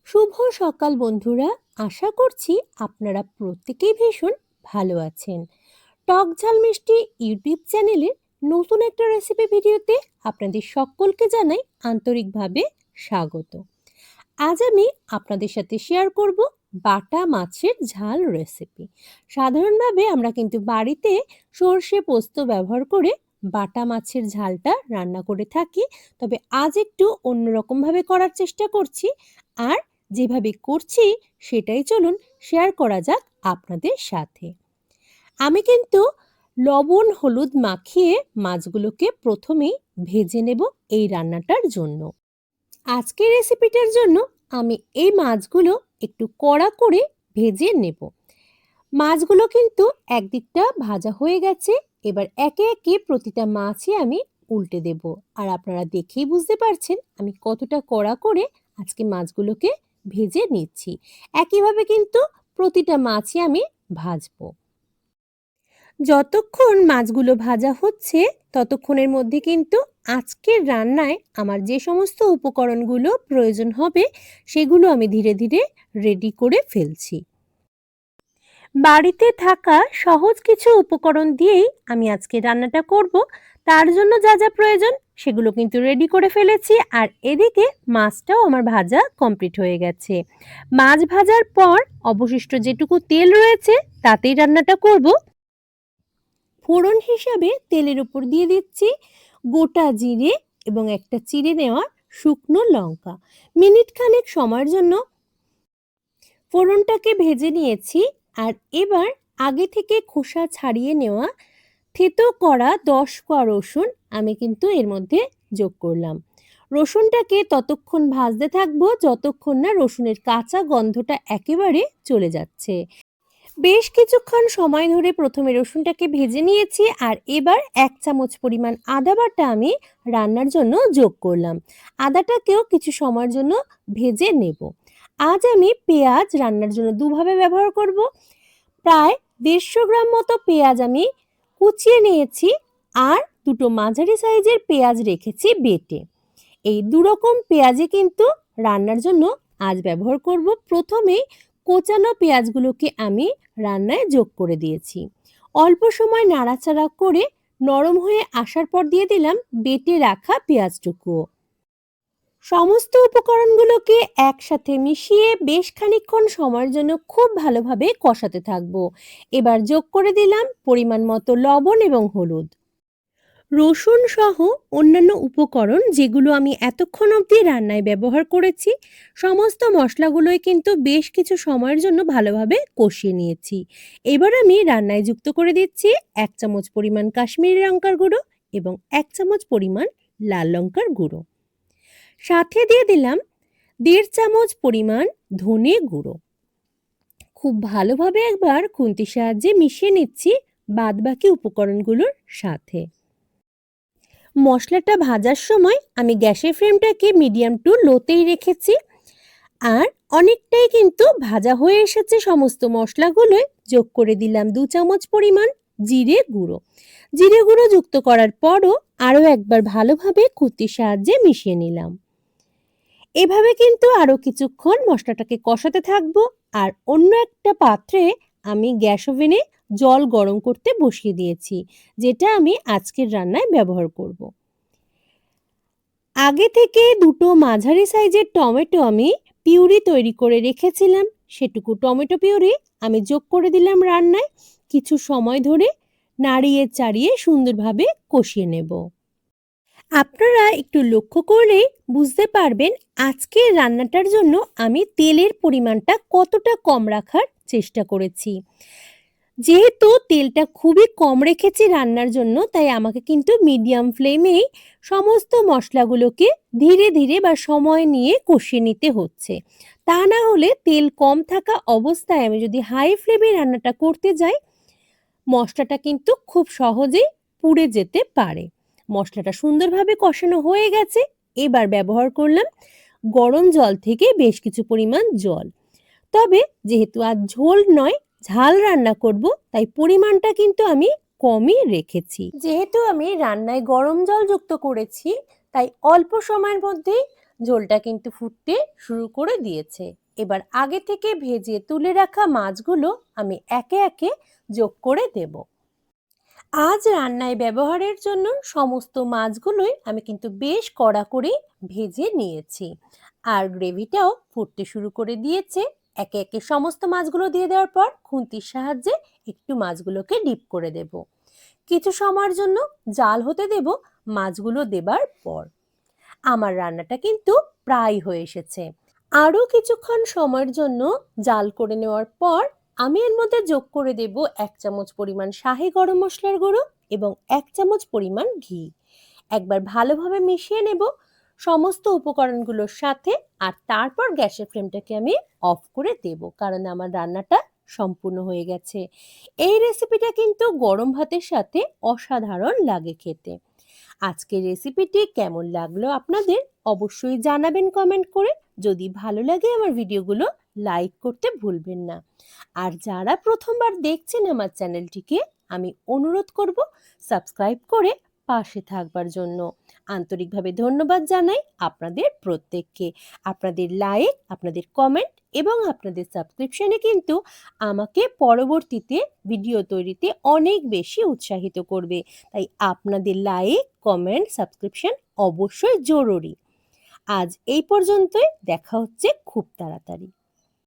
শুভ সকাল বন্ধুরা। আশা করছি আপনারা প্রত্যেকেই ভীষণ ভালো আছেন। টক ঝাল মিষ্টি ইউটিউব চ্যানেলের নতুন একটা রেসিপি ভিডিওতে আপনাদের সকলকে জানাই আন্তরিকভাবে স্বাগত। আজ আমি আপনাদের সাথে শেয়ার করব বাটা মাছের ঝাল রেসিপি। সাধারণভাবে আমরা কিন্তু বাড়িতে সর্ষে পোস্ত ব্যবহার করে বাটা মাছের ঝালটা রান্না করে থাকি, তবে আজ একটু অন্যরকমভাবে করার চেষ্টা করছি। আর যেভাবে করছি সেটাই চলুন শেয়ার করা যাক আপনাদের সাথে। আমি কিন্তু লবণ হলুদ মাখিয়ে মাছগুলোকে প্রথমেই ভেজে নেব এই রান্নাটার জন্য। আজকের রেসিপিটার জন্য আমি এই মাছগুলো একটু কড়া করে ভেজে নেব। মাছগুলো কিন্তু একদিকটা ভাজা হয়ে গেছে। এবার একে একে প্রতিটা মাছই আমি উল্টে দেব। আর আপনারা দেখেই বুঝতে পারছেন আমি কতটা কড়া করে আজকে মাছগুলোকে ভেজে নিচ্ছি। একইভাবে কিন্তু প্রতিটা মাছই আমি ভাজবো। যতক্ষণ মাছগুলো ভাজা হচ্ছে ততক্ষণের মধ্যে কিন্তু আজকের রান্নায় আমার যে সমস্ত উপকরণগুলো প্রয়োজন হবে সেগুলো আমি ধীরে ধীরে রেডি করে ফেলছি। বাড়িতে থাকা সহজ কিছু উপকরণ দিয়েই আমি আজকে রান্নাটা করব। তার জন্য যা যা প্রয়োজন সেগুলো কিন্তু রেডি করে ফেলেছি। আর এদিকে মাছটাও আমার ভাজা কমপ্লিট হয়ে গেছে। মাছ ভাজার পর অবশিষ্ট যেটুকু তেল রয়েছে তাতেই রান্নাটা করব। ফোড়ন হিসাবে তেলের উপর দিয়ে দিচ্ছি গোটা জিরে এবং একটা চিড়ে নেওয়া শুকনো লঙ্কা। মিনিট খানেক সময়ের জন্য ফোড়নটাকে ভেজে নিয়েছি। আর এবার আগে থেকে খোসা ছাড়িয়ে নেওয়া থেতো করা 10 কোয়া রসুন আমি কিন্তু এর মধ্যে যোগ করলাম। রসুনটাকে ততক্ষণ ভাজতে থাকবো যতক্ষণ না রসুনের কাঁচা গন্ধটা একেবারে চলে যাচ্ছে। বেশ কিছুক্ষণ সময় ধরে প্রথমে রসুনটাকে ভেজে নিয়েছি। আর এবার 1 চামচ পরিমাণ আদা বাটা আমি রান্নার জন্য যোগ করলাম। আদাটাকেও কিছু সময়ের জন্য ভেজে নেব। আজ আমি পেঁয়াজ রান্নার জন্য দুভাবে ব্যবহার করব। প্রায় 150 গ্রাম মতো পেঁয়াজ আমি কুচিয়ে নিয়েছি। আর দুটো মাঝারি সাইজের পেঁয়াজ রেখেছি বেটে। এই দুরকম পেঁয়াজই কিন্তু রান্নার জন্য আজ ব্যবহার করব। প্রথমেই কোচানো পেঁয়াজগুলোকে আমি রান্নায় যোগ করে দিয়েছি। অল্প সময় নাড়াচাড়া করে নরম হয়ে আসার পর দিয়ে দিলাম বেটে রাখা পেঁয়াজটুকুও। সমস্ত উপকরণগুলোকে একসাথে মিশিয়ে বেশ খানিকক্ষণ সময়ের জন্য খুব ভালোভাবে কষাতে থাকবো। এবার যোগ করে দিলাম পরিমাণ মতো লবণ এবং হলুদ। রসুন সহ অন্যান্য উপকরণ যেগুলো আমি এতক্ষণ অবধি রান্নায় ব্যবহার করেছি সমস্ত মশলাগুলোই কিন্তু বেশ কিছু সময়ের জন্য ভালোভাবে কষিয়ে নিয়েছি। এবার আমি রান্নায় যুক্ত করে দিচ্ছি 1 চামচ পরিমাণ কাশ্মীরি লঙ্কার গুঁড়ো এবং 1 চামচ পরিমাণ লাল লঙ্কার গুঁড়ো। সাথে দিয়ে দিলাম 1.5 চামচ পরিমাণ ধনে গুঁড়ো। খুব ভালোভাবে একবার খুন্তির সাহায্যে মিশিয়ে নিচ্ছি বাদবাকি উপকরণগুলোর সাথে। মশলাটা ভাজার সময় আমি গ্যাসের ফ্লেমটাকে মিডিয়াম টু লোতেই রেখেছি। আর অনেকটাই কিন্তু ভাজা হয়ে এসেছে সমস্ত মশলাগুলোই। যোগ করে দিলাম 2 চামচ পরিমাণ জিরে গুঁড়ো। জিরে গুঁড়ো যুক্ত করার পরও আরও একবার ভালোভাবে খুন্তির সাহায্যে মিশিয়ে নিলাম। এভাবে কিন্তু আরও কিছুক্ষণ মশলাটাকে কষাতে থাকবো। আর অন্য একটা পাত্রে আমি গ্যাস ওভেনে জল গরম করতে বসিয়ে দিয়েছি, যেটা আমি আজকের রান্নায় ব্যবহার করব। আগে থেকে দুটো মাঝারি সাইজের টমেটো আমি পিউরি তৈরি করে রেখেছিলাম। সেটুকু টমেটো পিউরি আমি যোগ করে দিলাম রান্নায়। কিছু সময় ধরে নাড়িয়ে চাড়িয়ে সুন্দরভাবে কষিয়ে নেব। আপনারা একটু লক্ষ্য করলেই বুঝতে পারবেন আজকের রান্নাটার জন্য আমি তেলের পরিমাণটা কতটা কম রাখার চেষ্টা করেছি। যেহেতু তেলটা খুবই কম রেখেছি রান্নার জন্য, তাই আমাকে কিন্তু মিডিয়াম ফ্লেমেই সমস্ত মশলাগুলোকে ধীরে ধীরে বা সময় নিয়ে কষিয়ে নিতে হচ্ছে। তা না হলে তেল কম থাকা অবস্থায় আমি যদি হাই ফ্লেমে রান্নাটা করতে যাই মশলাটা কিন্তু খুব সহজেই পুড়ে যেতে পারে। মশলাটা সুন্দরভাবে কষানো হয়ে গেছে। এবার ব্যবহার করলাম গরম জল থেকে বেশ কিছু পরিমাণ জল। তবে যেহেতু আজ ঝোল নয় ঝাল রান্না করব, তাই পরিমাণটা কিন্তু আমি কমই রেখেছি। যেহেতু আমি রান্নায় গরম জল যুক্ত করেছি তাই অল্প সময়ের মধ্যেই ঝোলটা কিন্তু ফুটতে শুরু করে দিয়েছে। এবার আগে থেকে ভেজে তুলে রাখা মাছগুলো আমি একে একে যোগ করে দেব। আজ রান্নায় ব্যবহারের জন্য সমস্ত মাছগুলোই আমি কিন্তু বেশ কড়া করে ভেজে নিয়েছি। আর গ্রেভিটাও ফুটতে শুরু করে দিয়েছে। একে একে সমস্ত মাছগুলো দিয়ে দেওয়ার পর খুন্তির সাহায্যে একটু মাছগুলোকে ডিপ করে দেব। কিছু সময়ের জন্য জাল হতে দেব। মাছগুলো দেবার পর আমার রান্নাটা কিন্তু প্রায় হয়ে এসেছে। আরও কিছুক্ষণ সময়ের জন্য জাল করে নেওয়ার পর আমি এর মধ্যে যোগ করে দেব 1 চামচ পরিমাণ শাহি গরম মশলার গুঁড়ো এবং 1 চামচ পরিমাণ ঘি। একবার ভালোভাবে মিশিয়ে নেব সমস্ত উপকরণগুলোর সাথে। আর তারপর গ্যাসের ফ্লেমটাকে আমি অফ করে দেব, কারণ আমার রান্নাটা সম্পূর্ণ হয়ে গেছে। এই রেসিপিটা কিন্তু গরম ভাতের সাথে অসাধারণ লাগে খেতে। আজকের রেসিপিটি কেমন লাগলো আপনাদের অবশ্যই জানাবেন কমেন্ট করে। যদি ভালো লাগে আমার ভিডিওগুলো লাইক করতে ভুলবেন না। আর যারা প্রথমবার দেখছেন আমার চ্যানেলটিকে আমি অনুরোধ করব সাবস্ক্রাইব করে পাশে থাকবার জন্য। আন্তরিকভাবে ধন্যবাদ জানাই আপনাদের প্রত্যেককে। আপনাদের লাইক, আপনাদের কমেন্ট এবং আপনাদের সাবস্ক্রিপশনে কিন্তু আমাকে পরবর্তীতে ভিডিও তৈরিতে অনেক বেশি উৎসাহিত করবে। তাই আপনাদের লাইক, কমেন্ট, সাবস্ক্রিপশন অবশ্যই জরুরি। আজ এই পর্যন্তই। দেখা হচ্ছে খুব তাড়াতাড়ি।